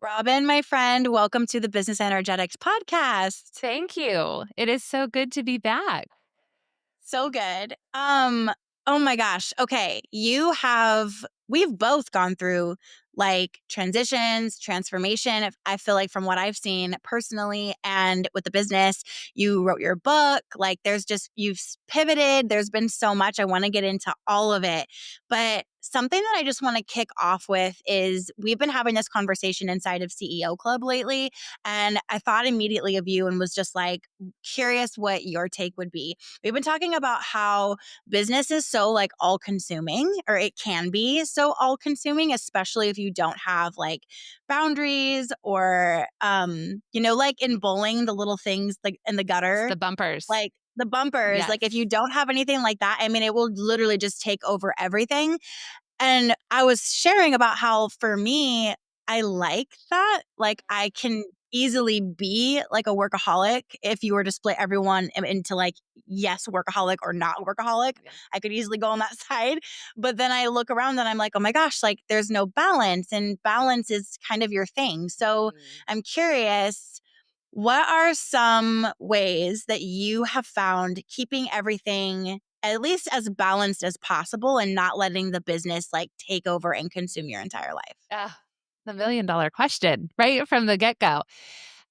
Robin, my friend, welcome to the Business Energetics podcast. Thank you. It is so good to be back. So good. Oh my gosh. Okay. We've both gone through like transitions, transformation. I feel like from what I've seen personally and with the business, you wrote your book. Like you've pivoted. There's been so much. I want to get into all of it. But something that I just want to kick off with is we've been having this conversation inside of CEO Club lately. And I thought immediately of you and was just like curious what your take would be. We've been talking about how business is so like all consuming, or it can be so all consuming, especially if you don't have like boundaries or, like in bowling, the little things like in the It's gutter, the bumpers. like the bumpers, Yes. like if you don't have anything like that, I mean, it will literally just take over everything. And I was sharing about how for me, I like that. Like I can easily be like a workaholic if you were to split everyone into like, yes, workaholic or not workaholic. Yeah. I could easily go on that side. But then I look around and I'm like, oh my gosh, like there's no balance, and balance is kind of your thing. So Mm. I'm curious, what are some ways that you have found keeping everything at least as balanced as possible and not letting the business like take over and consume your entire life? The $1,000,000 question right from the get go.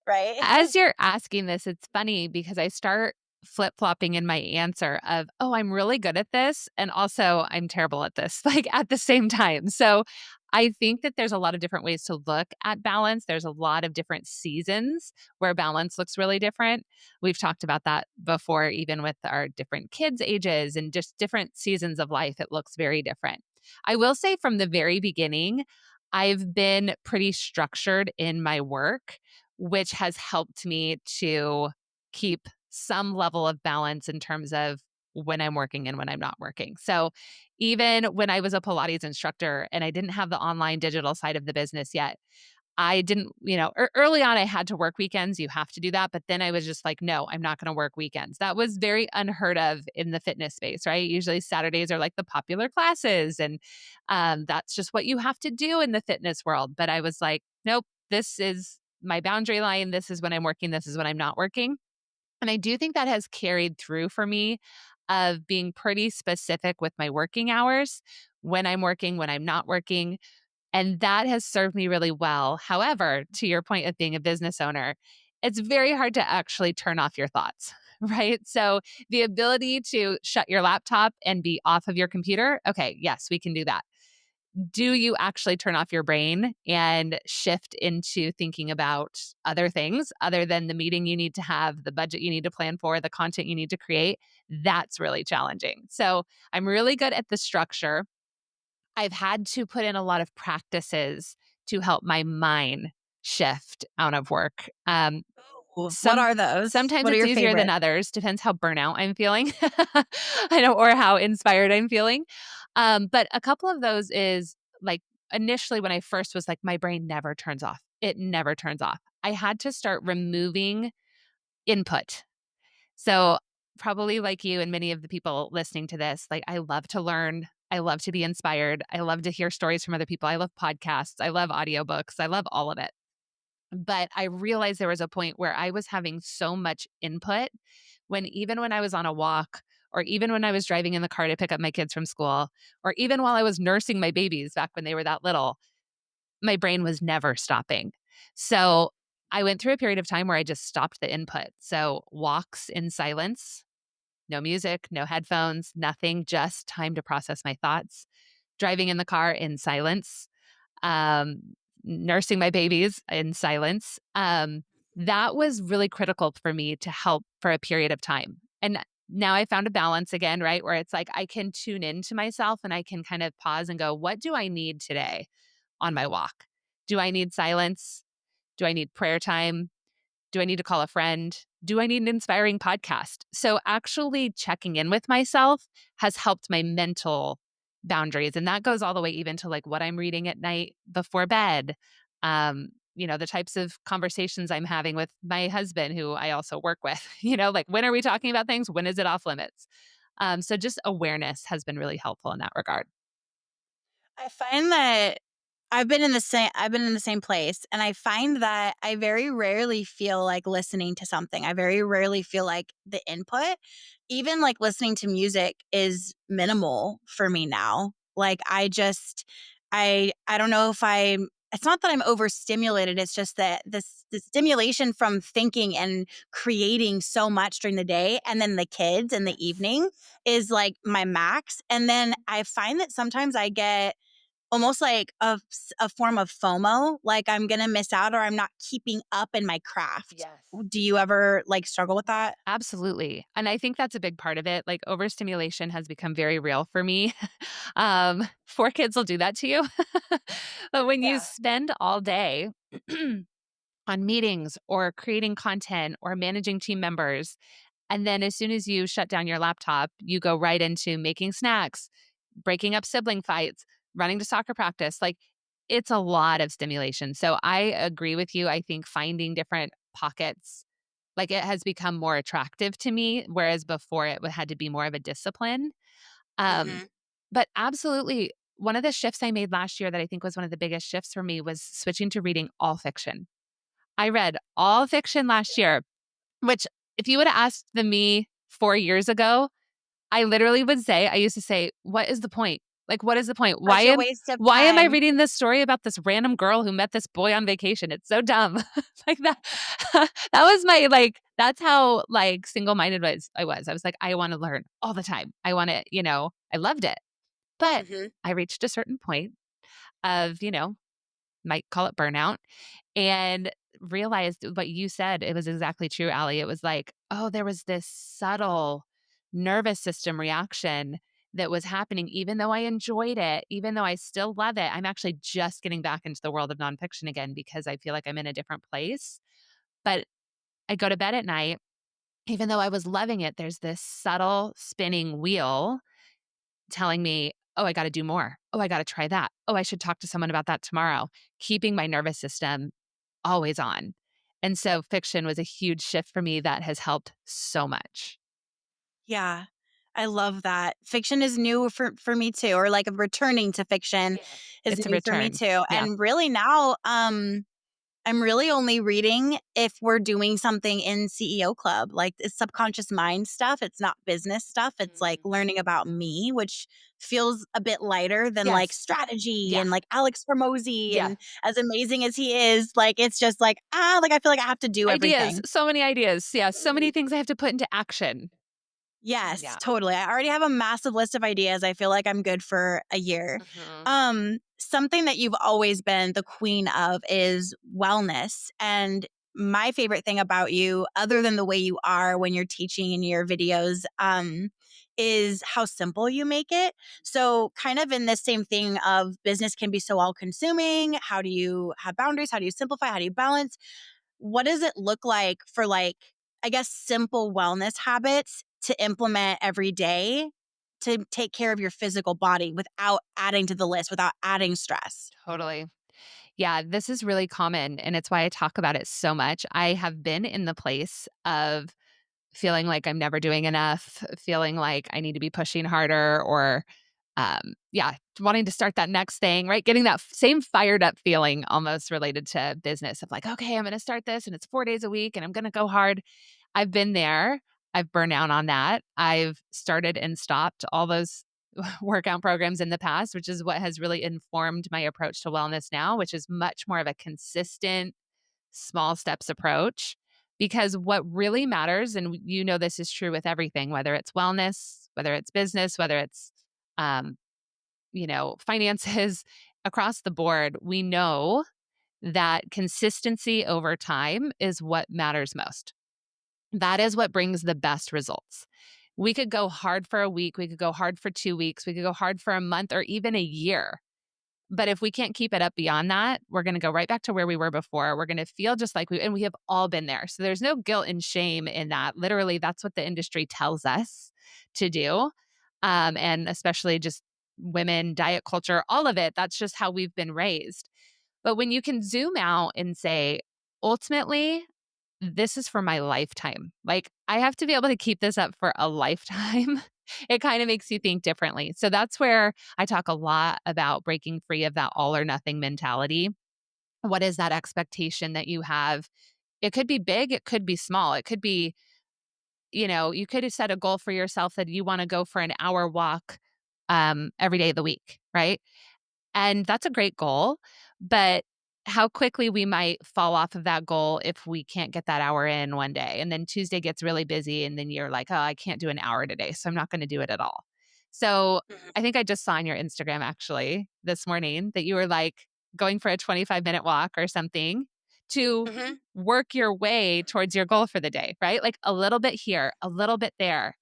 Right? As you're asking this, it's funny because I start flip flopping in my answer of, oh, I'm really good at this. And also, I'm terrible at this, like at the same time. So I think that there's a lot of different ways to look at balance. There's a lot of different seasons where balance looks really different. We've talked about that before, even with our different kids' ages and just different seasons of life, it looks very different. I will say from the very beginning, I've been pretty structured in my work, which has helped me to keep some level of balance in terms of when I'm working and when I'm not working. So, even when I was a Pilates instructor and I didn't have the online digital side of the business yet, I didn't, early on I had to work weekends. You have to do that. But then I was just like, no, I'm not going to work weekends. That was very unheard of in the fitness space, right? Usually Saturdays are like the popular classes. And that's just what you have to do in the fitness world. But I was like, nope, this is my boundary line. This is when I'm working. This is when I'm not working. And I do think that has carried through for me of being pretty specific with my working hours, when I'm working, when I'm not working. And that has served me really well. However, to your point of being a business owner, it's very hard to actually turn off your thoughts, right? So the ability to shut your laptop and be off of your computer, okay, yes, we can do that. Do you actually turn off your brain and shift into thinking about other things other than the meeting you need to have, the budget you need to plan for, the content you need to create? That's really challenging. So I'm really good at the structure. I've had to put in a lot of practices to help my mind shift out of work. Ooh, what Some are those? sometimes What are it's your easier than favorites? others, depends how burnout I'm feeling. I know, or how inspired I'm feeling. But a couple of those is like initially when I first was like, my brain never turns off. It never turns off. I had to start removing input. So, probably like you and many of the people listening to this, like I love to learn. I love to be inspired. I love to hear stories from other people. I love podcasts. I love audiobooks. I love all of it. But I realized there was a point where I was having so much input when even when I was on a walk, or even when I was driving in the car to pick up my kids from school, or even while I was nursing my babies back when they were that little, my brain was never stopping. So I went through a period of time where I just stopped the input. So walks in silence, no music, no headphones, nothing, just time to process my thoughts. Driving in the car in silence, um, nursing my babies in silence. That was really critical for me to help for a period of time. And now I found a balance again, right? Where it's like I can tune into myself and I can kind of pause and go, what do I need today on my walk? Do I need silence? Do I need prayer time? Do I need to call a friend? Do I need an inspiring podcast? So, actually checking in with myself has helped my mental boundaries. And that goes all the way even to like what I'm reading at night before bed. The types of conversations I'm having with my husband, who I also work with, like when are we talking about things? When is it off limits? So, just awareness has been really helpful in that regard. I find that I've been in the same place, and I find that I very rarely feel like listening to something. I very rarely feel like the input, even like listening to music is minimal for me now. Like I don't know if I'm it's not that I'm overstimulated, it's just that the stimulation from thinking and creating so much during the day and then the kids in the Yes. evening is like my max. And then I find that sometimes I get almost like a form of FOMO, like I'm gonna miss out or I'm not keeping up in my craft. Yes. Do you ever, like, struggle with that? Absolutely. And I think that's a big part of it. Like overstimulation has become very real for me. 4 kids will do that to you. But when you Yeah. spend all day on meetings or creating content or managing team members, and then as soon as you shut down your laptop, you go right into making snacks, breaking up sibling fights, running to soccer practice. Like it's a lot of stimulation. So I agree with you. I think finding different pockets, like it has become more attractive to me, whereas before it had to be more of a discipline. Um, Mhm. but absolutely, one of the shifts I made last year that I think was one of the biggest shifts for me was switching to reading all fiction. I read all fiction last year, which if you would have asked the me 4 years ago, I literally would say, I used to say, "What is the point? Like, what is the point? Such a waste of Why am I time. reading this story about this random girl who met this boy on vacation? It's so dumb." Like that that was my like that's how like single-minded was. I was like, I want to learn all the time. I want to, I loved it. But Mhm. I reached a certain point of, might call it burnout and realized what you said. It was exactly true, Allie. It was like, oh, there was this subtle nervous system reaction that was happening, even though I enjoyed it, even though I still love it. I'm actually just getting back into the world of nonfiction again because I feel like I'm in a different place. But I go to bed at night, even though I was loving it, there's this subtle spinning wheel telling me, oh, I got to do more. Oh, I got to try that. Oh, I should talk to someone about that tomorrow, keeping my nervous system always on. And so fiction was a huge shift for me that has helped so much. Yeah. I love that. Fiction is new for me too, or like returning to fiction Yes. is It's a new for me return. too. Yeah. And really now, I'm really only reading if we're doing something in CEO Club, like it's subconscious mind stuff. It's not business stuff. It's like Mm. learning about me, which feels a bit lighter than like Yes. strategy Yeah. and like Alex Hormozy. Yeah. And as amazing as he is, like it's just like, like I feel like I have to do Ideas. everything. So many ideas. Yeah. So many things I have to put into action. Yes, Yeah. totally. I already have a massive list of ideas. I feel like I'm good for a year. Mhm. Something that you've always been the queen of is wellness. And my favorite thing about you, other than the way you are when you're teaching in your videos, is how simple you make it. So, kind of in this same thing of business can be so all consuming. How do you have boundaries? How do you simplify? How do you balance? What does it look like for like, I guess, simple wellness habits to implement every day to take care of your physical body without adding to the list, without adding stress? Totally. Yeah, this is really common, and it's why I talk about it so much. I have been in the place of feeling like I'm never doing enough, feeling like I need to be pushing harder or yeah, wanting to start that next thing, right? Getting that same fired up feeling almost related to business of like, okay, I'm going to start this and it's 4 days a week and I'm going to go hard. I've been there. I've burned out on that. I've started and stopped all those workout programs in the past, which is what has really informed my approach to wellness now, which is much more of a consistent small steps approach. Because what really matters, and this is true with everything, whether it's wellness, whether it's business, whether it's, um, finances across the board, we know that consistency over time is what matters most. That is what brings the best results. We could go hard for a week, we could go hard for 2 weeks, we could go hard for a month or even a year. But if we can't keep it up beyond that, we're going to go right back to where we were before. We're going to feel just like and we have all been there. So there's no guilt and shame in that. Literally, that's what the industry tells us to do. And especially just women, diet culture, all of it. That's just how we've been raised. But when you can zoom out and say, ultimately, this is for my lifetime. Like, I have to be able to keep this up for a lifetime. It kind of makes you think differently. So that's where I talk a lot about breaking free of that all or nothing mentality. What is that expectation that you have? It could be big, it could be small. It could be, you could have set a goal for yourself that you want to go for an hour walk every day of the week, right? And that's a great goal, but how quickly we might fall off of that goal if we can't get that hour in one day. And then Tuesday gets really busy, and then you're like, oh, I can't do an hour today. So I'm not going to do it at all. So Mhm. I think I just saw on your Instagram actually this morning that you were like going for a 25-minute walk or something to Mhm. work your way towards your goal for the day, right? Like a little bit here, a little bit there.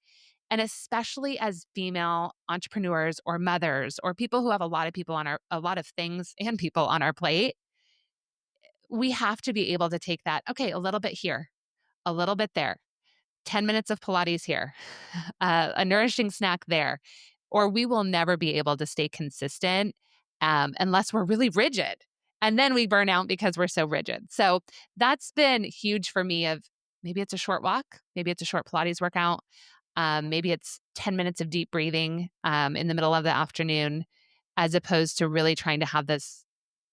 And especially as female entrepreneurs or mothers or people who have a lot of things and people on our plate, we have to be able to take that, okay, a little bit here, a little bit there, 10 minutes of Pilates here, a nourishing snack there, or we will never be able to stay consistent unless we're really rigid. And then we burn out because we're so rigid. So that's been huge for me of maybe it's a short walk, maybe it's a short Pilates workout, maybe it's 10 minutes of deep breathing in the middle of the afternoon, as opposed to really trying to have this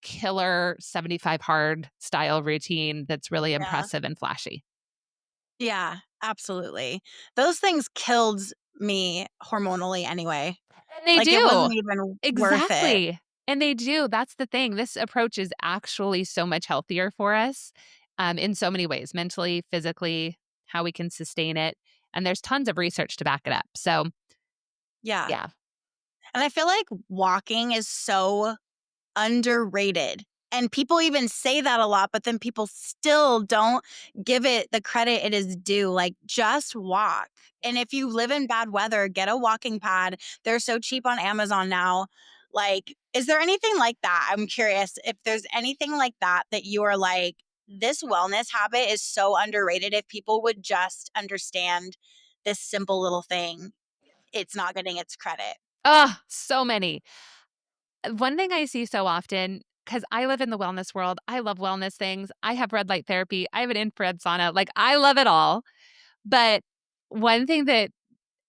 killer 75 hard style routine that's really Yeah. impressive and flashy. Yeah, absolutely. Those things killed me hormonally anyway. And they Like, it do. wasn't even worth it. Exactly. And they do. That's the thing. This approach is actually so much healthier for us in so many ways, mentally, physically, how we can sustain it. And there's tons of research to back it up. So, Yeah. yeah. And I feel like walking is so underrated. And people even say that a lot, but then people still don't give it the credit it is due. Like, just walk. And if you live in bad weather, get a walking pad. They're so cheap on Amazon now. Like, is there anything like that? I'm curious if there's anything like that that you are like, this wellness habit is so underrated. If people would just understand this simple little thing, it's not getting its credit. Oh, so many. One thing I see so often, because I live in the wellness world, I love wellness things. I have red light therapy, I have an infrared sauna. Like, I love it all. But one thing that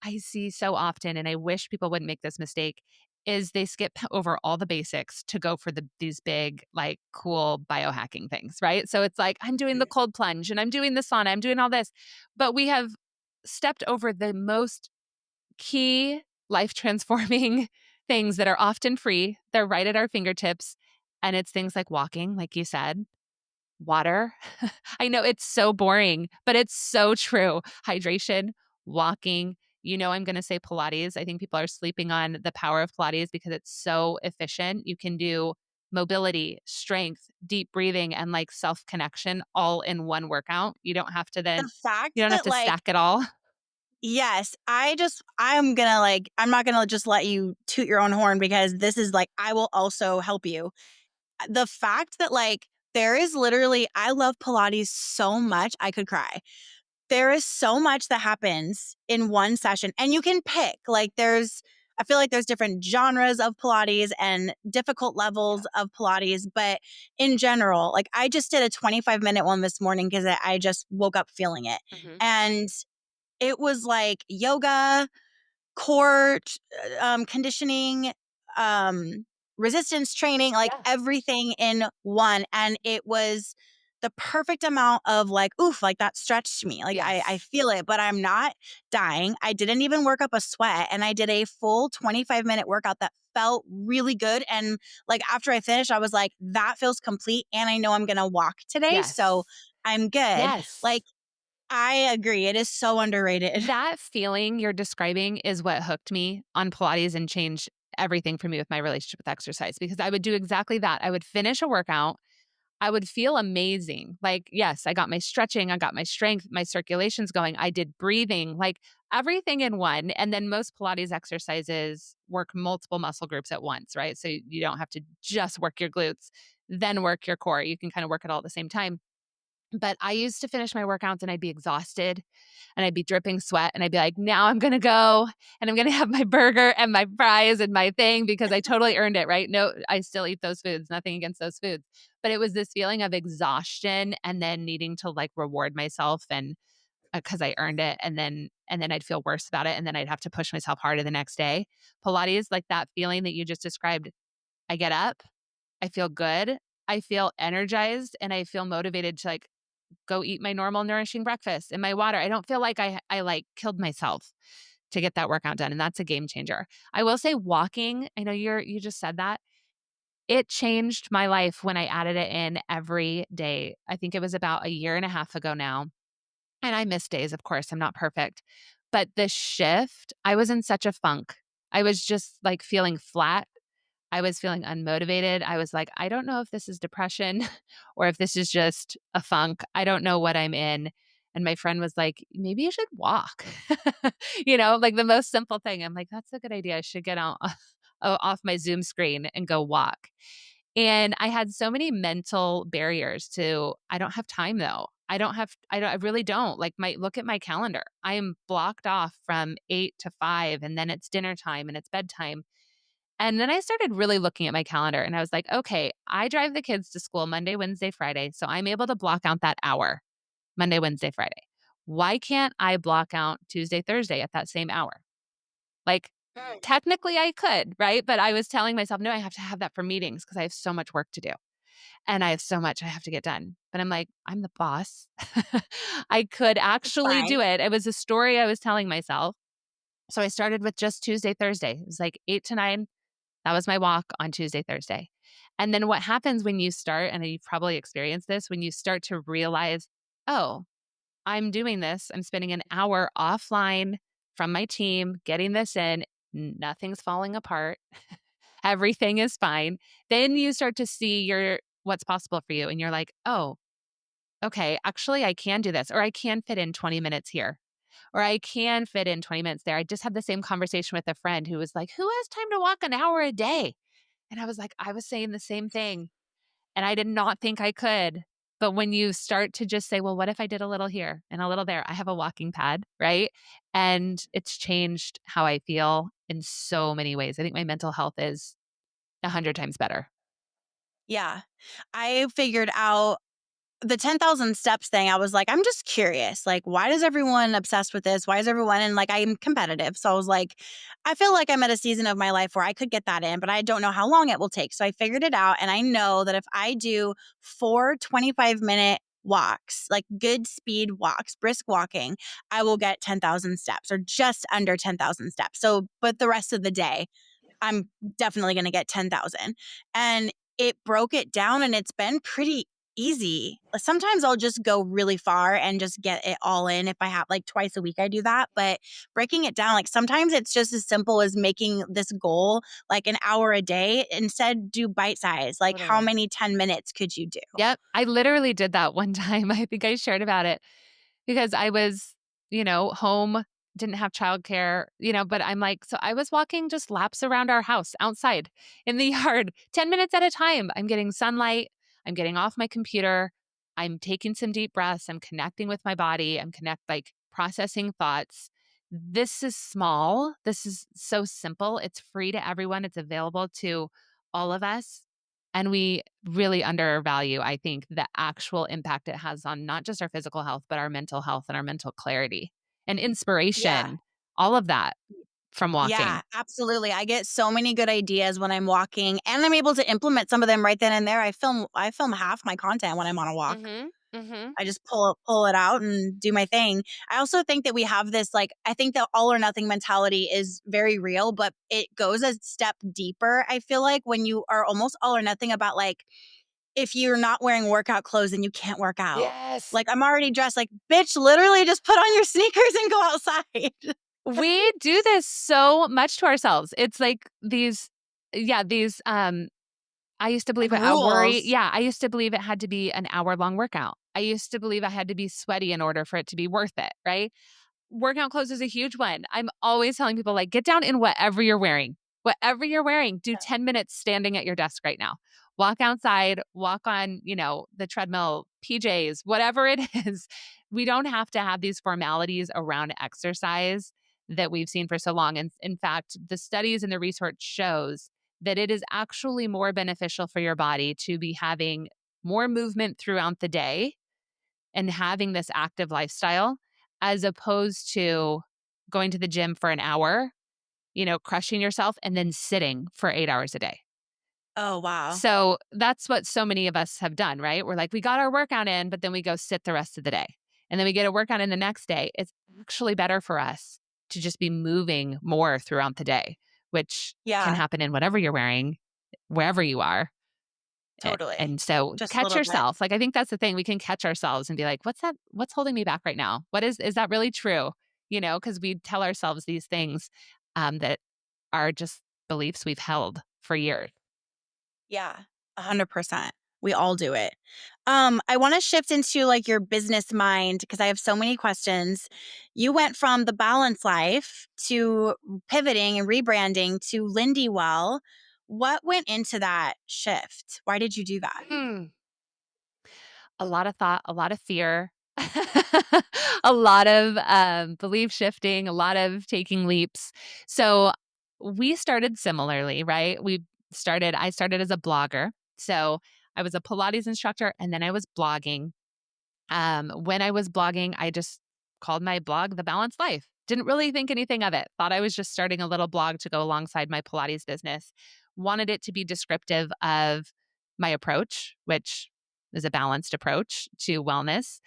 I see so often, and I wish people wouldn't make this mistake, is they skip over all the basics to go for these big, like, cool biohacking things, right? So it's like, I'm doing the cold plunge and I'm doing the sauna, I'm doing all this. But we have stepped over the most key life transforming things that are often free. They're right at our fingertips. And it's things like walking, like you said, water. I know it's so boring, but it's so true. Hydration, walking. I'm going to say Pilates. I think people are sleeping on the power of Pilates because it's so efficient. You can do mobility, strength, deep breathing, and like self connection all in one workout. The You fact don't have that, to like, stack it all. yes, I'm gonna, like, I'm not gonna just let you toot your own horn because this is, like, I will also help you. The fact that, like, there is literally I love Pilates so much, I could cry. There is so much that happens in one session, and you can pick, like, I feel like there's different genres of Pilates and difficult levels of Pilates, but in general, like, I just did a 25-minute one this morning because I just woke up feeling it, Mhm. and it was like yoga, core conditioning, um, resistance training, like Yeah. everything in one. And it was the perfect amount of like, oof, like that stretched me. Like I Yes. feel it, but I'm not dying. I didn't even work up a sweat. And I did a full 25-minute workout that felt really good. And like after I finished, I was like, that feels complete. And I know I'm going to walk today. So Yes. I'm good. Yes. Like, I agree. It is so underrated. That feeling you're describing is what hooked me on Pilates and changed everything for me with my relationship with exercise because I would do exactly that. I would finish a workout. I would feel amazing. Like, yes, I got my stretching, I got my strength, my circulation's going. I did breathing, like everything in one. And then most Pilates exercises work multiple muscle groups at once, right? So you don't have to just work your glutes, then work your core. You can kind of work it all at the same time. But I used to finish my workouts and I'd be exhausted and I'd be dripping sweat and I'd be like, now I'm going to go and I'm going to have my burger and my fries and my thing because I totally earned it, right? No, I still eat those foods, nothing against those foods. But it was this feeling of exhaustion and then needing to like reward myself. And 'cause I earned it, and then I'd feel worse about it, and then I'd have to push myself harder the next day. Pilates, like that feeling that you just described, I get up, I feel good, I feel energized, and I feel motivated to, like, go eat my normal nourishing breakfast and my water. I don't feel like like, killed myself to get that workout done, and that's a game changer. I will say walking, I know you just said that. It changed my life when I added it in every day. I think it was about a year and a half ago now, and I miss days, of course, I'm not perfect. But the shift, I was in such a funk. I was just, like, feeling flat. I was feeling unmotivated. I was like, "I don't know if this is depression or if this is just a funk. I don't know what I'm in." And my friend was like, "Maybe you should walk." Like the most simple thing. I'm like, "That's a good idea. I should get out off my Zoom screen and go walk." And I had so many mental barriers to, I don't have time though. I really don't. Like, my look at my calendar. I am blocked off from 8 to 5, and then it's dinner time and it's bedtime. And then I started really looking at my calendar and I was like, okay, I drive the kids to school Monday, Wednesday, Friday. So I'm able to block out that hour Monday, Wednesday, Friday. Why can't I block out Tuesday, Thursday at that same hour? Like, Mm. technically I could, right? But I was telling myself, no, I have to have that for meetings because I have so much work to do and I have so much I have to get done. But I'm like, I'm the boss. I could It's actually fine. do it. It was a story I was telling myself. So I started with just Tuesday, Thursday. It was like 8 to 9. That was my walk on Tuesday, Thursday. And then what happens when you start, and you've probably experienced this, when you start to realize, oh, I'm doing this, I'm spending an hour offline from my team, getting this in, nothing's falling apart, everything is fine. Then you start to see what's possible for you. And you're like, oh, okay, actually, I can do this, or I can fit in 20 minutes here, or I can fit in 20 minutes there. I just had the same conversation with a friend who was like, who has time to walk an hour a day? And I was like, I was saying the same thing, and I did not think I could. But when you start to just say, well, what if I did a little here and a little there? I have a walking pad, right? And it's changed how I feel in so many ways. I think my mental health is 100 times better. Yeah. I figured out the 10,000 steps thing. I was like, I'm just curious. Like, why does everyone obsessed with this? Why is everyone, and like, I'm competitive. So I was like, I feel like I'm at a season of my life where I could get that in, but I don't know how long it will take. So I figured it out. And I know that if I do 4 25-minute walks, like good speed walks, brisk walking, I will get 10,000 steps or just under 10,000 steps. So, but the rest of the day, I'm definitely gonna get 10,000. And it broke it down and it's been pretty easy. Sometimes I'll just go really far and just get it all in if I have like twice a week I do that, but breaking it down, like sometimes it's just as simple as making this goal like an hour a day. Instead, do bite size. Like how Totally. many 10 minutes could you do? Yep. I literally did that one time. I think I shared about it because I was, home, didn't have childcare, but I'm like, so I was walking just laps around our house outside in the yard, 10 minutes at a time. I'm getting sunlight. I'm getting off my computer. I'm taking some deep breaths. I'm connecting with my body. Like processing thoughts. This is small. This is so simple. It's free to everyone. It's available to all of us. And we really undervalue, I think, the actual impact it has on not just our physical health, but our mental health and our mental clarity and Yeah. inspiration, all of that from Yeah, walking. absolutely. I get so many good ideas when I'm walking and I'm able to implement some of them right then and there. I film half my content when I'm on a walk. Mhm. Mhm. I just pull it out and do my thing. I also think that we have this like I think the all or nothing mentality is very real, but it goes a step deeper. I feel like when you are almost all or nothing about like if you're not wearing workout clothes then you can't work out. Yes. Like I'm already dressed like bitch, literally just put on your sneakers and go outside. We do this so much to ourselves. It's like these I used to Like believe rules. I used to believe it had to be an hour-long workout. I used to believe I had to be sweaty in order for it to be worth it, right? Workout clothes is a huge one. I'm always telling people, like, get down in whatever you're wearing. Whatever you're wearing, do 10 minutes standing at your desk right now. Walk outside, walk on, the treadmill, PJs, whatever it is. We don't have to have these formalities around exercise that we've seen for so long. And in fact, the studies and the research shows that it is actually more beneficial for your body to be having more movement throughout the day and having this active lifestyle as opposed to going to the gym for an hour, crushing yourself and then sitting for 8 hours a day. Oh, wow. So that's what so many of us have done, right? We're like, we got our workout in, but then we go sit the rest of the day. And then we get a workout in the next day. It's actually better for us to just be moving more throughout the day, which can Yeah, happen in whatever you're wearing, wherever you are. totally. And so Just a catch little bit. yourself. Like, I think that's the thing. We can catch ourselves and be like, what's that? What's holding me back right now? Is that really true? Because we tell ourselves these things that are just beliefs we've held for years. Yeah, 100%. We all do it. I wanna shift into, like, your business mind because I have so many questions. You went from the balance life to pivoting and rebranding to Lindywell. What went into that shift? Why did you do that? Hmm. A lot of thought, a lot of fear, a lot of belief shifting, a lot of taking leaps. So we started similarly, right? I started as a blogger. So I was a Pilates instructor and then I was blogging. When I was blogging, I just called my blog The Balanced Life. Didn't really think anything of it. Thought I was just starting a little blog to go alongside my Pilates business. Wanted it to be descriptive of my approach, which is a balanced approach to wellness.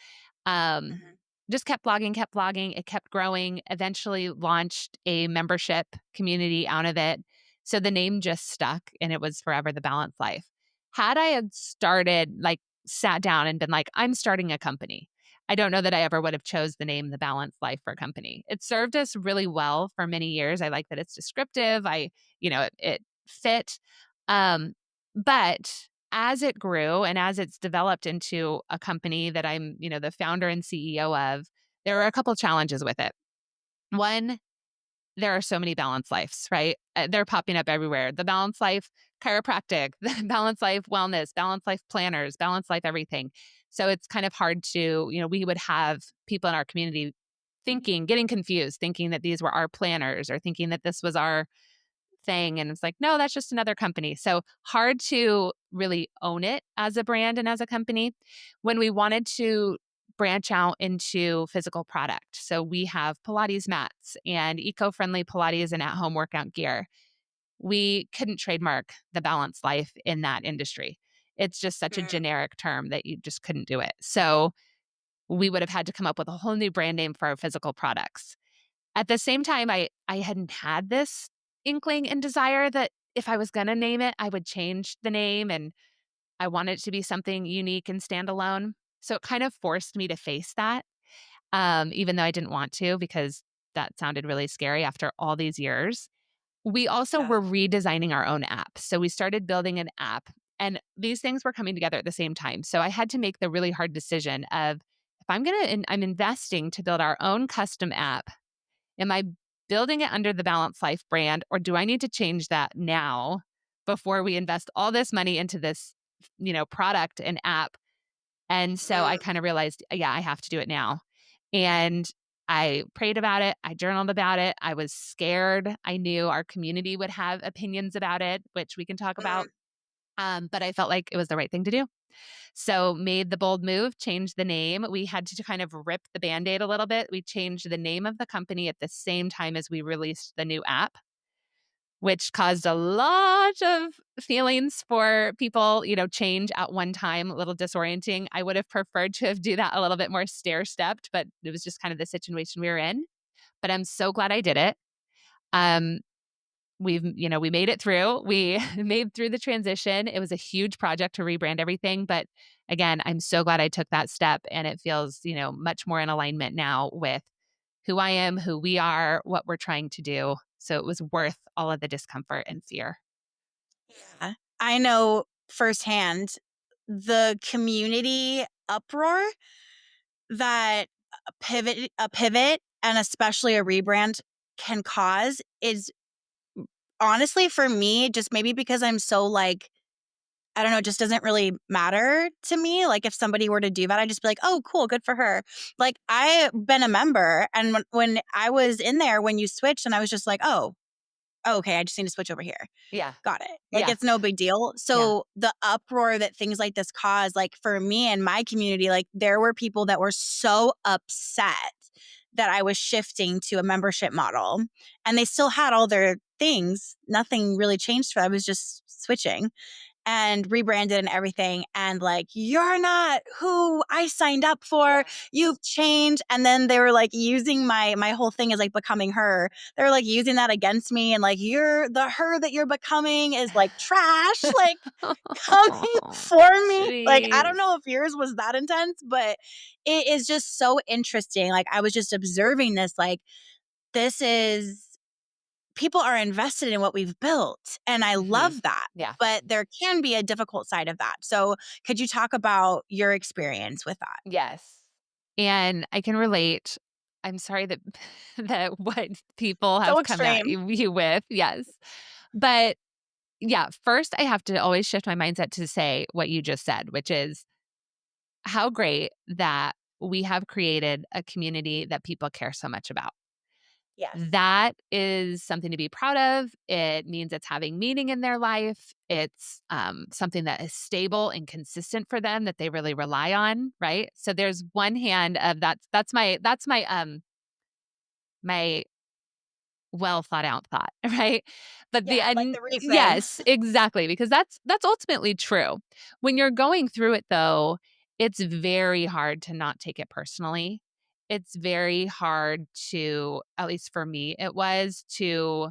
Um, Mhm. just kept blogging, kept blogging. It kept growing. Eventually launched a membership community out of it. So the name just stuck and it was forever The Balanced Life. Had I had started, like, sat down and been like, I'm starting a company, I don't know that I ever would have chose the name The Balanced Life for a company. It served us really well for many years. I like that it's descriptive. It fit. Um, but as it grew and as it's developed into a company that I'm, the founder and CEO of, there are a couple challenges with it. One, there are so many balanced lives, right? They're popping up everywhere. The balanced life chiropractic, the balanced life wellness, balanced life planners, balanced life everything. So it's kind of hard to, we would have people in our community getting confused, thinking that these were our planners or thinking that this was our thing. And it's like, no, that's just another company. So hard to really own it as a brand and as a company. When we wanted to branch out into physical product, so we have Pilates mats and eco friendly Pilates and at home workout gear. We couldn't trademark the balanced life in that industry. It's just such a Mm, generic term that you just couldn't do it. So we would have had to come up with a whole new brand name for our physical products. At the same time, I hadn't had this inkling and desire that if I was gonna name it, I would change the name, and I wanted it to be something unique and standalone. So it kind of forced me to face that, even though I didn't want to because that sounded really scary after all these years. We also yeah. were redesigning our own app. So we started building an app, and these things were coming together at the same time. So I had to make the really hard decision of if I'm investing to build our own custom app. Am I building it under the Balanced Life brand, or do I need to change that now before we invest all this money into this, product and app? And so I Mm, kind of realized, yeah, I have to do it now. And I prayed about it. I journaled about it. I was scared. I knew our community would have opinions about it, which we can talk about. mm, But I felt like it was the right thing to do. So made the bold move, changed the name. We had to kind of rip the Band-Aid a little bit. We changed the name of the company at the same time as we released the new app, which caused a lot of feelings for people, change at one time, a little disorienting. I would have preferred to have do that a little bit more stair-stepped, but it was just kind of the situation we were in. But I'm so glad I did it. Um, we made it through. We made through the transition. It was a huge project to rebrand everything, but again, I'm so glad I took that step and it feels, much more in alignment now with who I am, who we are, what we're trying to do. So it was worth all of the discomfort and fear. yeah. I know firsthand the community uproar that a pivot and especially a rebrand can cause is honestly for me, just maybe because I'm so like, I don't know, it just doesn't really matter to me. Like if somebody were to do that, I'd just be like, oh, cool, good for her. Like I've been a member and when I was in there when you switched and I was just like, oh, okay, I just need to switch over here. Yeah. Got it. Like Yeah. it's no big deal. Yeah. So the uproar that things like this cause, like for me and my community, like there were people that were so upset that I was shifting to a membership model, and they still had all their things. Nothing really changed for them. I was just switching and rebranded and everything. And like, you're not who I signed up for. Yeah. You've changed. And then they were like using my whole thing is like becoming her. They're like using that against me and like, you're the her that you're becoming is like trash. Like coming for me. Like, I don't Jeez. know if yours was that intense, but it is just so interesting. Like, I was just observing this, like, this is people are invested in what we've built, and I Mhm. love that, Yeah. but there can be a difficult side of that. So, could you talk about your experience with that? Yes. And I can relate. I'm sorry that that what people So have come at extreme. you with. Yes. But yeah, first I have to always shift my mindset to say what you just said, which is how great that we have created a community that people care so much about. Yes. That is something to be proud of. It means it's having meaning in their life. It's something that is stable and consistent for them that they really rely on, right? So there's one hand of that's my well thought out thought, right? But the Yeah, like and the reason. yes, exactly, because that's ultimately true. When you're going through it though, it's very hard to not take it personally. It's very hard to, at least for me, it was to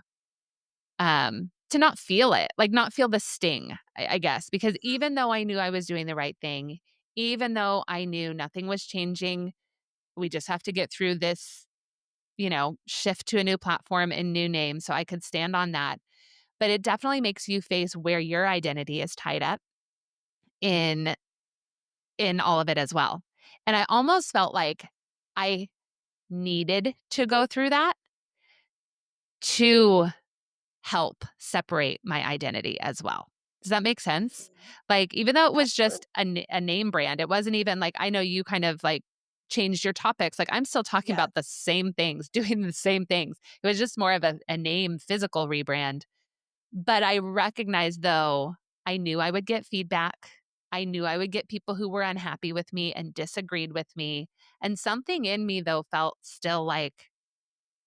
not feel it, like not feel the sting, I guess, because even though I knew I was doing the right thing, even though I knew nothing was changing, we just have to get through this, shift to a new platform and new name so I could stand on that. But it definitely makes you face where your identity is tied up in in all of it as well. And I almost felt like I needed to go through that to help separate my identity as well. Does that make sense? Mhm. Like, even though it was Absolutely. just a name brand, it wasn't even like I know you kind of like changed your topics. Like, I'm still talking Yes. about the same things, doing the same things. It was just more of a name physical rebrand. But I recognized, though, I knew I would get feedback. I knew I would get people who were unhappy with me and disagreed with me. And something in me, though, felt still like,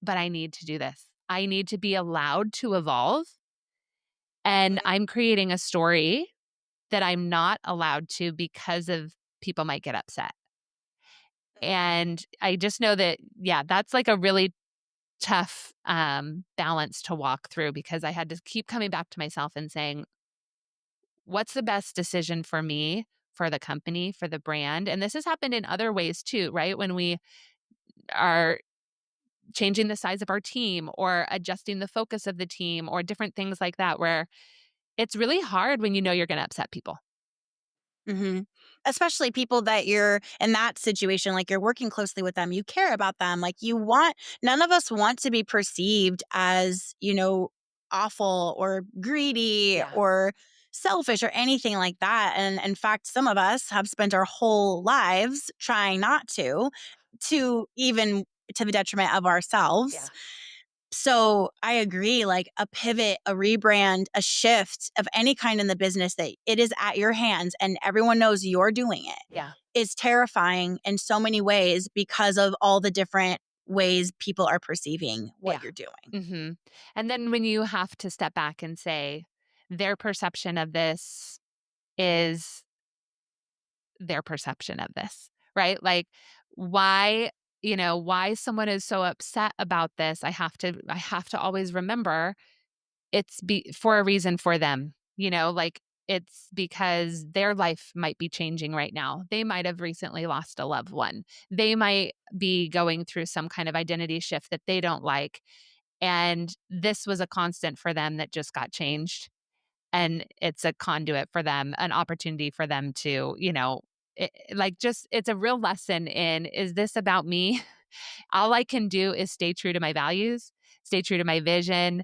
but I need to do this. I need to be allowed to evolve, and Mhm. I'm creating a story that I'm not allowed to because of people might get upset. And I just know that, yeah, that's like a really tough balance to walk through because I had to keep coming back to myself and saying, what's the best decision for me, for the company, for the brand? And this has happened in other ways too, right? When we are changing the size of our team or adjusting the focus of the team or different things like that, where it's really hard when you know you're going to upset people. Mhm. Especially people that you're in that situation, like, you're working closely with them, you care about them, like, you want none of us want to be perceived as, awful or greedy Yeah. or selfish or anything like that, and in fact, some of us have spent our whole lives trying not to even to the detriment of ourselves. Yeah. So I agree, like a pivot, a rebrand, a shift of any kind in the business that it is at your hands and everyone knows you're doing it Yeah. is terrifying in so many ways because of all the different ways people are perceiving what Yeah. you're doing. Mhm. And then when you have to step back and say, their perception of this is their perception of this, right? Like, why, why someone is so upset about this, I have to always remember it's for a reason for them, like it's because their life might be changing right now. They might have recently lost a loved one. They might be going through some kind of identity shift that they don't like. And this was a constant for them that just got changed. And it's a conduit for them, an opportunity for them to, like just it's a real lesson in, is this about me? All I can do is stay true to my values, stay true to my vision,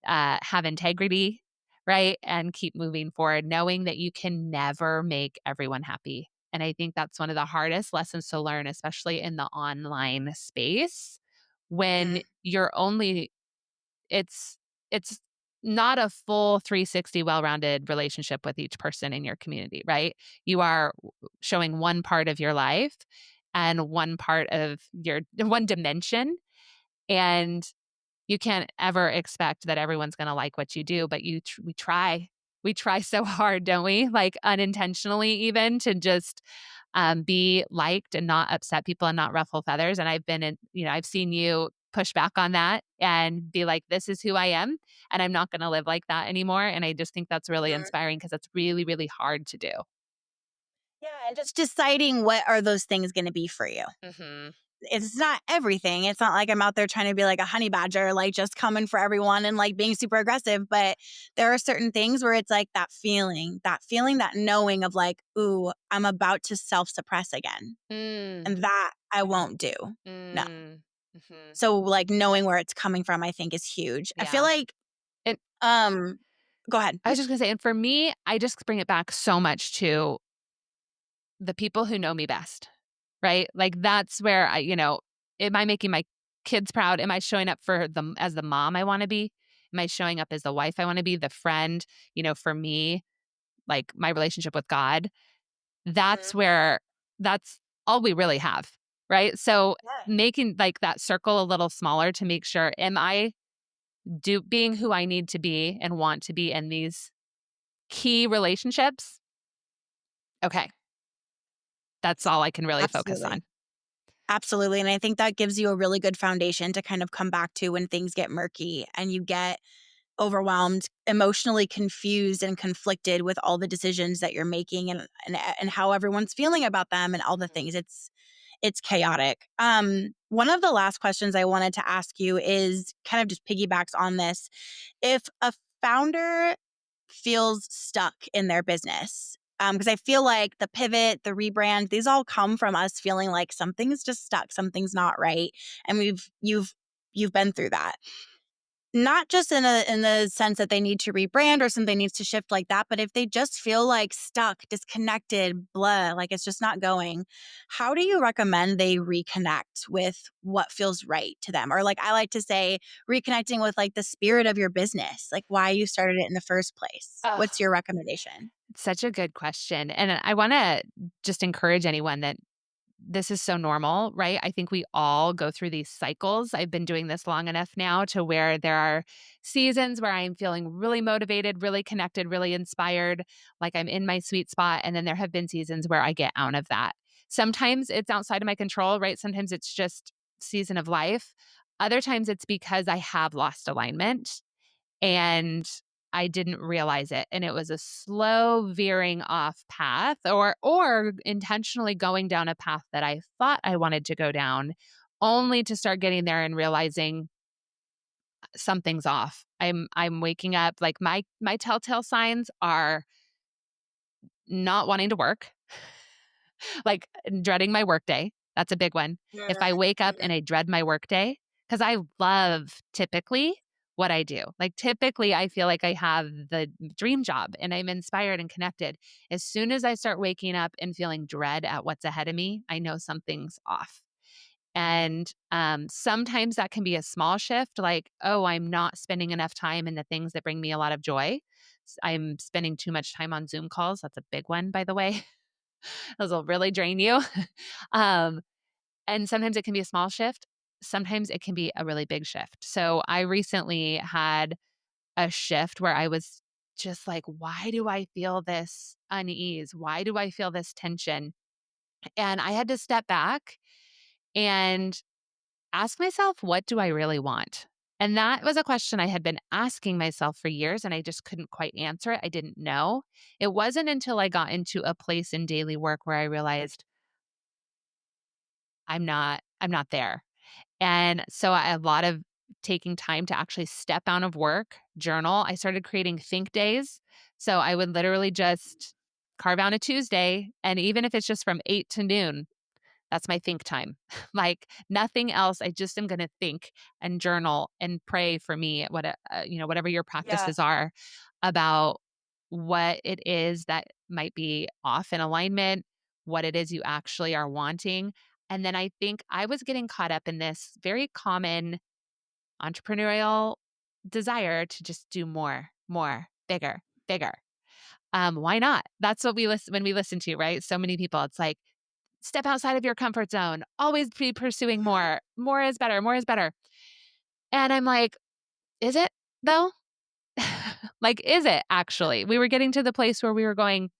have integrity, right? And keep moving forward, knowing that you can never make everyone happy. And I think that's one of the hardest lessons to learn, especially in the online space when Mhm. you're only it's it's not a full 360 well-rounded relationship with each person in your community, right? You are showing one part of your life and one part of your one dimension. And you can't ever expect that everyone's gonna like what you do, but we try. We try so hard, don't we? Like, unintentionally even to just, be liked and not upset people and not ruffle feathers, and I've been in I've seen you push back on that and be like, "This is who I am, and I'm not gonna live like that anymore," and I just think that's really Mhm. inspiring because that's really, really hard to do. Yeah, and just deciding what are those things gonna be for you. Mhm. It's not everything. It's not like I'm out there trying to be like a honey badger, like just coming for everyone and like being super aggressive. But there are certain things where it's like that feeling, that knowing of like, ooh, I'm about to self suppress again. Mm. And that I won't do. No. Mm. Mhm. So like knowing where it's coming from, I think is huge. I feel Yeah. like, And um, go ahead. I was just gonna say, and for me, I just bring it back so much to the people who know me best, right? Like that's where am I making my kids proud? Am I showing up for them as the mom I want to be? Am I showing up as the wife I want to be, the friend? For me, like my relationship with God, that's Mhm. where that's all we really have, right? So Yeah. making like that circle a little smaller to make sure am I do being who I need to be and want to be in these key relationships? Okay, that's all I can really focus Absolutely. on. Absolutely. And I think that gives you a really good foundation to kind of come back to when things get murky and you get overwhelmed, emotionally confused and conflicted with all the decisions that you're making and how everyone's feeling about them and all the Mhm. things. It's chaotic. One of the last questions I wanted to ask you is kind of just piggybacks on this. If a founder feels stuck in their business, because I feel like the pivot, the rebrand, these all come from us feeling like something's just stuck, something's not right, and you've been through that. Not just in the sense that they need to rebrand or something needs to shift like that, but if they just feel like stuck, disconnected, blah, like it's just not going, how do you recommend they reconnect with what feels right to them? Or like I like to say, reconnecting with like the spirit of your business, like why you started it in the first place. What's Oh, your recommendation? it's such a good question. And I want to just encourage anyone that this is so normal, right? I think we all go through these cycles. I've been doing this long enough now to where there are seasons where I'm feeling really motivated, really connected, really inspired, like I'm in my sweet spot. And then there have been seasons where I get out of that. Sometimes it's outside of my control, right? Sometimes it's just season of life. Other times it's because I have lost alignment and I didn't realize it, and it was a slow veering off path or intentionally going down a path that I thought I wanted to go down, only to start getting there and realizing something's off. I'm waking up like my telltale signs are not wanting to work, like dreading my workday. That's a big one. If I Mhm, wake up and mhm. I dread my workday, because I love typically what I do. Like typically I feel like I have the dream job and I'm inspired and connected. As soon as I start waking up and feeling dread at what's ahead of me, I know something's off. And sometimes that can be a small shift, like, oh, I'm not spending enough time in the things that bring me a lot of joy. I'm spending too much time on Zoom calls. That's a big one, by the way. Those will really drain you. um, and sometimes it can be a small shift. Sometimes it can be a really big shift. So I recently had a shift where I was just like, why do I feel this unease? Why do I feel this tension? And I had to step back and ask myself, what do I really want? And that was a question I had been asking myself for years and I just couldn't quite answer it. I didn't know. It wasn't until I got into a place in daily work where I realized I'm not there. And so a lot of taking time to actually step out of work, journal. I started creating think days. So I would literally just carve out a Tuesday. And even if it's just from 8 to noon, that's my think time. Like nothing else. I just am going to think and journal and pray for me, whatever your Yeah. practices are about what it is that might be off in alignment, what it is you actually are wanting. And then I think I was getting caught up in this very common entrepreneurial desire to just do more, bigger, bigger. Why not? That's what we listen when we listen to, right? So many people, it's like step outside of your comfort zone, always be pursuing more. More is better, more is better. And I'm like, is it though? Like, is it actually? We were getting to the place where we were going,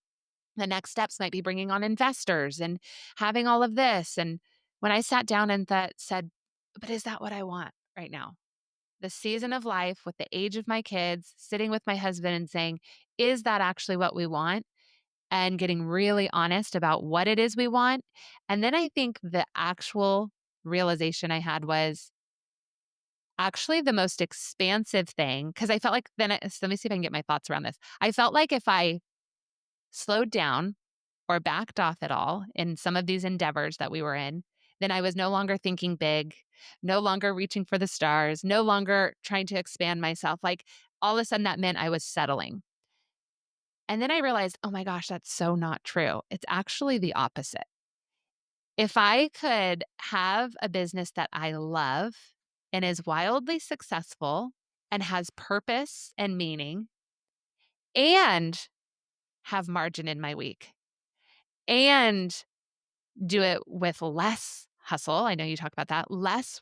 the next steps might be bringing on investors and having all of this. And when I sat down and said, but is that what I want right now? The season of life with the age of my kids, sitting with my husband and saying, is that actually what we want? And getting really honest about what it is we want. And then I think the actual realization I had was actually the most expansive thing, because I felt like so let me see if I can get my thoughts around this. I felt like if I slowed down or backed off at all in some of these endeavors that we were in, then I was no longer thinking big, no longer reaching for the stars, no longer trying to expand myself. Like all of a sudden that meant I was settling. And then I realized, oh my gosh, that's so not true. It's actually the opposite. If I could have a business that I love and is wildly successful and has purpose and meaning and have margin in my week and do it with less hustle. I know you talk about that, less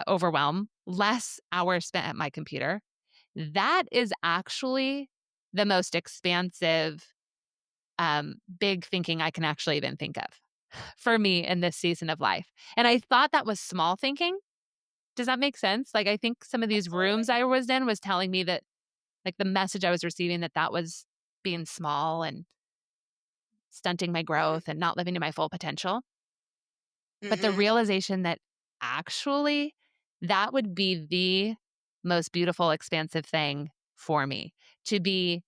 overwhelm, less hours spent at my computer. That is actually the most expansive, big thinking I can actually even think of for me in this season of life. And I thought that was small thinking. Does that make sense? Like, I think some of these rooms Absolutely. I was in was telling me that, like, the message I was receiving that that was being small and stunting my growth and not living to my full potential. But the Mhm. realization that actually that would be the most beautiful, expansive thing for me to be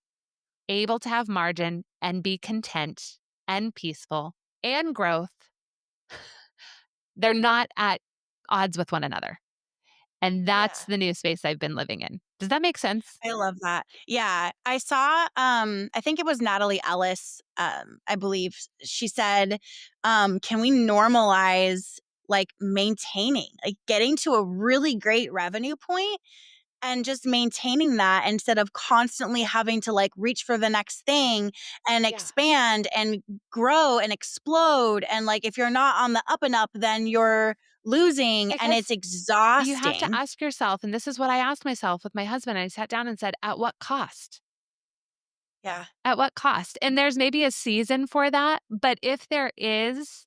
able to have margin and be content and peaceful and growth. They're not at odds with one another. And that's Yeah. the new space I've been living in. Does that make sense? I love that. Yeah, I saw, I think it was Natalie Ellis, I believe she said, "Can we normalize, like, maintaining, like, getting to a really great revenue point and just maintaining that instead of constantly having to, like, reach for the next thing and Yeah. expand and grow and explode, and, like, if you're not on the up and up, then you're losing, and Because it's you have to exhausting." ask yourself, and this is what I asked myself with my husband. I sat down and said, at what cost? Yeah. At what cost? And there's maybe a season for that, but if there is,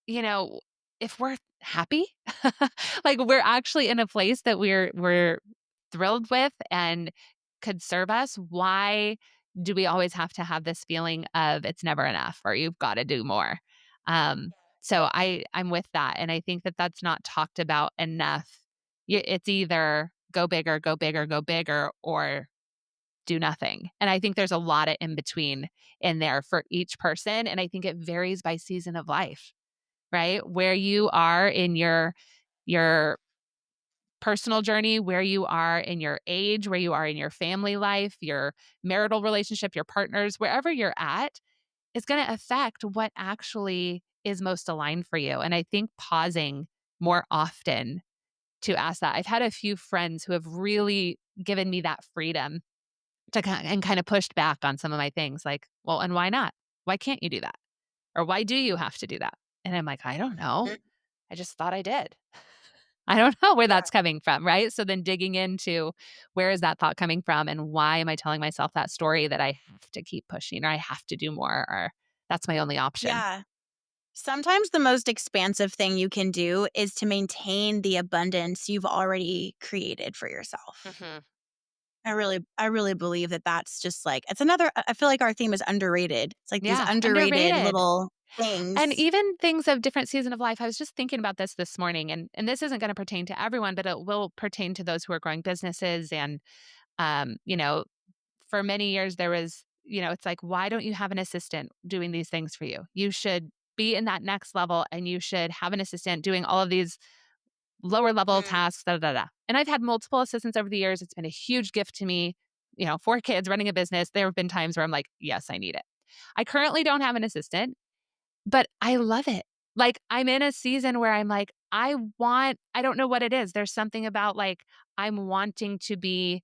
you know, if we're happy, like we're actually in a place that we're thrilled with and could serve us, why do we always have to have this feeling of it's never enough or you've got to do more? Um, so I'm with that, and I think that that's not talked about enough. It's either go bigger, go bigger, go bigger, or do nothing. And I think there's a lot of in between in there for each person, and I think it varies by season of life, right? Where you are in your personal journey, where you are in your age, where you are in your family life, your marital relationship, your partners, wherever you're at, is going to affect what actually is most aligned for you. And I think pausing more often to ask that. I've had a few friends who have really given me that freedom to and kind of pushed back on some of my things like, well, and why not? Why can't you do that? Or why do you have to do that? And I'm like, I don't know. Mm, I just thought I did. I don't know where yeah. that's coming from, right? So then digging into where is that thought coming from and why am I telling myself that story that I have to keep pushing or I have to do more or that's my only option. Yeah. Sometimes the most expansive thing you can do is to maintain the abundance you've already created for yourself. Hmm. I really believe that that's just like it's another I feel like our theme is underrated. It's like these Yeah, underrated underrated. little And things. even things of different season of life. I was just thinking about this morning, and this isn't going to pertain to everyone, but it will pertain to those who are growing businesses. And you know, for many years there was, it's like, why don't you have an assistant doing these things for you? You should be in that next level, and you should have an assistant doing all of these lower level Mm, tasks. Da da da. And I've had multiple assistants over the years. It's been a huge gift to me. 4 kids running a business. There have been times where I'm like, yes, I need it. I currently don't have an assistant. But I love it. Like, I'm in a season where I'm like, I don't know what it is. There's something about, like, I'm wanting to be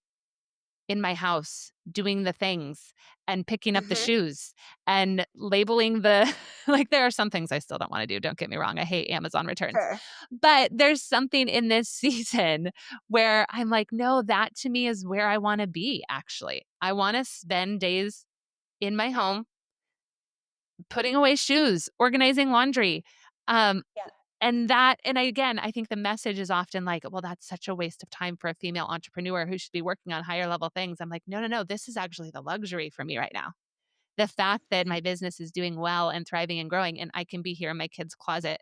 in my house doing the things and picking up the mhm. shoes and labeling the Like, there are some things I still don't wanna do, don't get me wrong, I hate Amazon returns. Sure. But there's something in this season where I'm like, "No, that to me is where I wanna be, actually." I wanna spend days in my home, putting away shoes, organizing laundry, um, Yeah. and again, I think the message is often like, "Well, that's such a waste of time for a female entrepreneur who should be working on higher level things." I'm like, "No, no, no, this is actually the luxury for me right now." The fact that my business is doing well and thriving and growing, and I can be here in my kid's closet,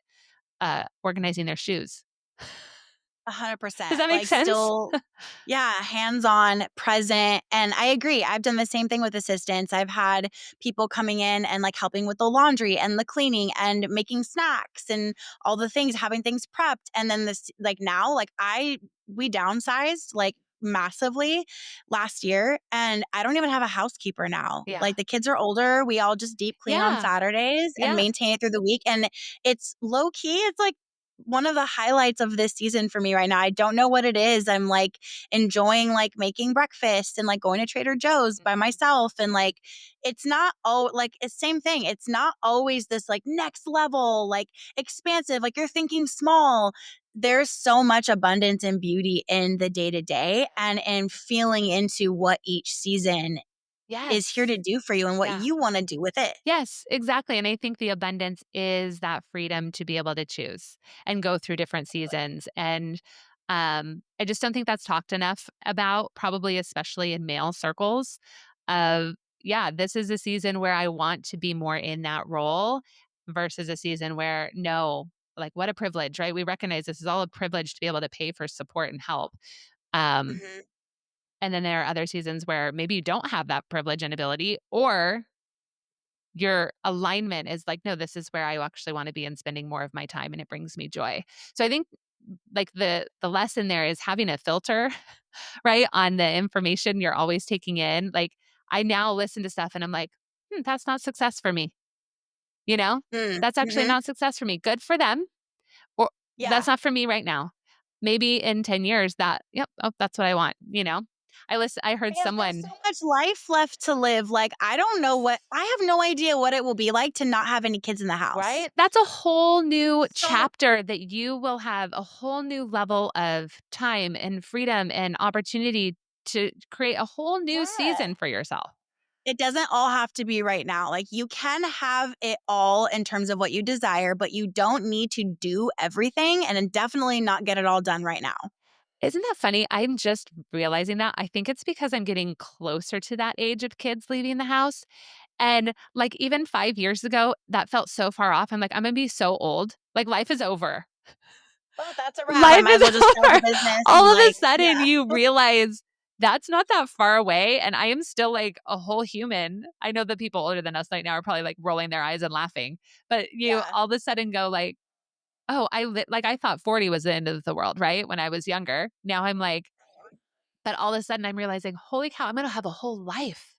organizing their shoes. Does 100%. that make Like, sense? still, yeah, hands-on, present, and I agree. I've done the same thing with assistants. I've had people coming in and, like, helping with the laundry and the cleaning and making snacks and all the things, having things prepped, and then this like, now, like, I we downsized, like, massively last year, and I don't even have a housekeeper now. Yeah. Like, the kids are older, we all just deep clean on Yeah. Saturdays and Yeah. maintain it through the week, and it's low key, it's, like, one of the highlights of this season for me right now. I don't know what it is. I'm like enjoying like making breakfast and like going to Trader Joe's by Mhm. myself. And like, it's not all like it's same thing. It's not always this like next level, like expansive, like you're thinking small. There's so much abundance and beauty in the day to day and in feeling into what each season is here to Yes. do for you and what Yeah. you want to do with it. Yes, exactly, and I think the abundance is that freedom to be able to choose and go through different seasons, and, I just don't think that's talked enough about, probably especially in male circles of, yeah, this is a season where I want to be more in that role versus a season where, no, like, what a privilege, right? We recognize this is all a privilege to be able to pay for support and help, um, Mhm. and then there are other seasons where maybe you don't have that privilege and ability, or your alignment is like, "No, this is where I actually wanna be and spending more of my time, and it brings me joy." So I think, like, the lesson there is having a filter, right, on the information you're always taking in. Like, I now listen to stuff and I'm like, "Hmm, that's not success for me." You know? Mm. "That's actually Mhm. not success for me." Good for them, or Yeah. that's not for me right now. Maybe in 10 years that, "Yep, oh, that's what I want," you know? I heard Because there's someone. so much life left to live, like, I have no idea what it will be like to not have any kids in the house. Right? That's a whole new So chapter that you will have a whole new level of time and freedom and opportunity to create a whole new yeah. season for yourself. It doesn't all have to be right now, like, you can have it all in terms of what you desire, but you don't need to do everything and then definitely not get it all done right now. Isn't that funny? I'm just realizing that. I think it's because I'm getting closer to that age of kids leaving the house. And like even 5 years ago, that felt so far off. I'm like, I'm gonna be so old. Like life is over. Well, that's a wrap. I Life might as is well just start the over. business and, All of a like sudden, yeah. you realize that's not that far away, and I am still, like, a whole human. I know the people older than us right now are probably, like, rolling their eyes and laughing, but you Yeah. all of a sudden go like, "Oh, I thought 40 was the end of the world," right, when I was younger. Now I'm like but all of a sudden I'm realizing, "Holy cow, I'm gonna have a whole life,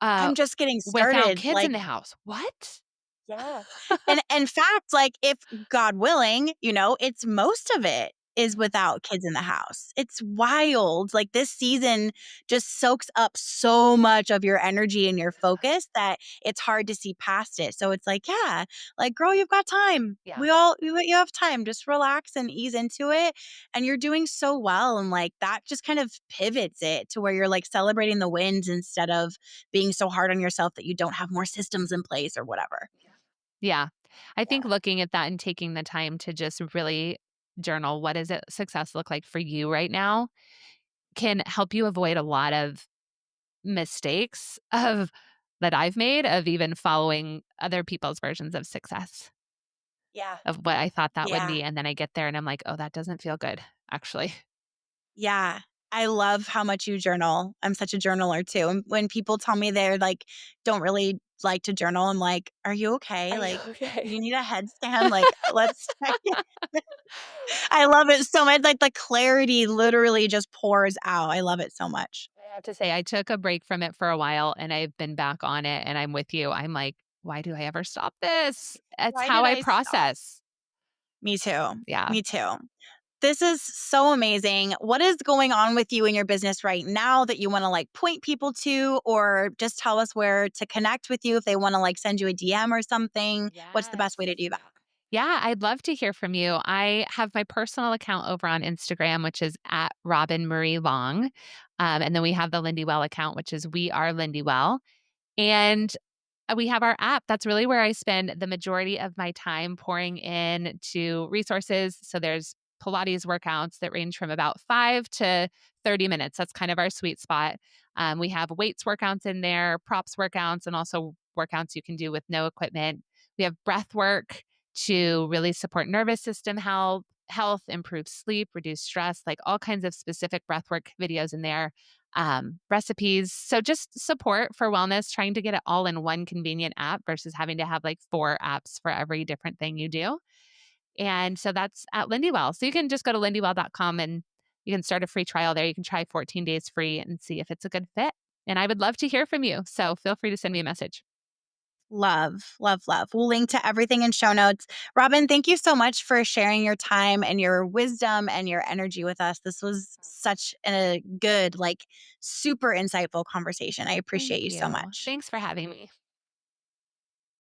uh, I'm just getting without started, kids in like the house." What? yeah. And in fact, like, if God willing, it's most of it is without kids in the house. It's wild. Like, this season just soaks up so much of your energy and your focus that it's hard to see past it. So it's like, yeah, like, girl, you've got time. Yeah. You have time. Just relax and ease into it. And you're doing so well. And like that just kind of pivots it to where you're like celebrating the wins instead of being so hard on yourself that you don't have more systems in place or whatever. Yeah. I think Yeah. looking at that and taking the time to just really journal what does it success look like for you right now can help you avoid a lot of mistakes of that I've made of even following other people's versions of success Yeah. of what I thought that would Yeah. be. And then I get there and I'm like, oh, that doesn't feel good, actually. Yeah. I love how much you journal. I'm such a journaler too. And when people tell me they're like, don't really like to journal, I'm like, are you okay? Are you Like, okay? you need a headstand? Like, let's check it. I love it so much. Like, the clarity literally just pours out. I love it so much. I have to say, I took a break from it for a while and I've been back on it and I'm with you. I'm like, why do I ever stop this? It's Why how did I I stop? process. Me too. Yeah. Me too. This is so amazing. What is going on with you in your business right now that you want to like point people to, or just tell us where to connect with you if they want to like send you a DM or something? What's the Yes. best way to do that? Yeah, I'd love to hear from you. I have my personal account over on Instagram, which is at Robin Marie Long. And then we have the Lindywell account, which is We Are Lindywell. And we have our app. That's really where I spend the majority of my time pouring in to resources. So there's Pilates workouts that range from about 5 to 30 minutes. That's kind of our sweet spot. We have weights workouts in there, props workouts, and also workouts you can do with no equipment. We have breath work to really support nervous system health, improve sleep, reduce stress, like all kinds of specific breathwork videos in there, recipes. So just support for wellness, trying to get it all in one convenient app versus having to have like 4 apps for every different thing you do. And so that's at Lindywell. So you can just go to lindywell.com and you can start a free trial there. You can try 14 days free and see if it's a good fit. And I would love to hear from you. So feel free to send me a message. Love, love, love. We'll link to everything in show notes. Robin, thank you so much for sharing your time and your wisdom and your energy with us. This was such a good, like, super insightful conversation. I appreciate Thank you so you. much. Thanks for having me.